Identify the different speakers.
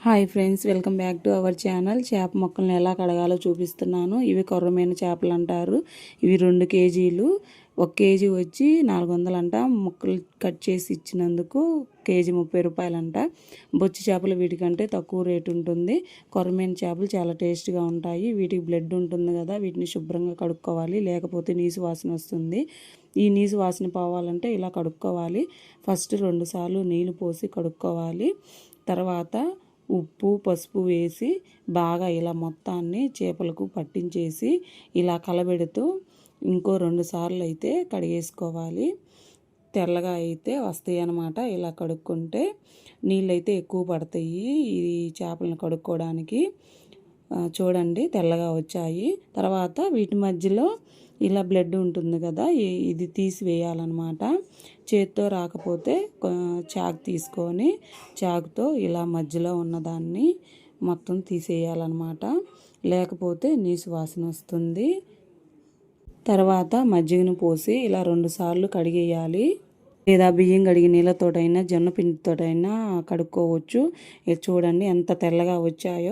Speaker 1: Hi friends, welcome back to our channel. చేప ముక్కల్ని ఎలా కడగాలో చూపిస్తున్నాను. ఇవి కొర్రమైన చేపలు అంటారు. ఇవి 2 కేజీలు. 1 కేజీ వచ్చి 400 అంట. ముక్కలు కట్ చేసి ఇచ్చినందుకు కేజీ 30 రూపాయలంట. బొచ్చు చేపలు వీటికంటే తక్కువ రేటు ఉంటుంది. కొర్రమైన చేపలు చాలా టేస్ట్గా ఉంటాయి. వీటికి బ్లడ్ ఉంటుంది కదా, వీటిని శుభ్రంగా కడుక్కోవాలి, లేకపోతే నీసు వాసన వస్తుంది. ఈ నీసు వాసన పోవాలంటే ఇలా కడుక్కోవాలి. ఫస్ట్ 2 సార్లు నీళ్ళు పోసి కడుక్కోవాలి. తర్వాత ఉప్పు పసుపు వేసి బాగా ఇలా మొత్తాన్ని చేపలకు పట్టించేసి ఇలా కలబెడుతూ ఇంకో 2 సార్లు అయితే కడిగేసుకోవాలి. తెల్లగా అయితే వస్తాయి అన్నమాట. ఇలా కడుక్కుంటే నీళ్ళైతే ఎక్కువ పడతాయి ఈ చేపలను కడుక్కోవడానికి. చూడండి, తెల్లగా వచ్చాయి. తర్వాత వీటి మధ్యలో ఇలా బ్లడ్ ఉంటుంది కదా, ఇది తీసివేయాలన్నమాట. చేత్తో రాకపోతే చాకు తీసుకొని చాకుతో ఇలా మధ్యలో ఉన్నదాన్ని మొత్తం తీసేయాలన్నమాట, లేకపోతే నీసు వాసన వస్తుంది. తర్వాత మజ్జిగను పోసి ఇలా 2 సార్లు కడిగేయాలి. లేదా బియ్యం కడిగి నీళ్ళతోటైనా జొన్న పిండితోటైనా కడుక్కోవచ్చు. చూడండి ఎంత తెల్లగా వచ్చాయో.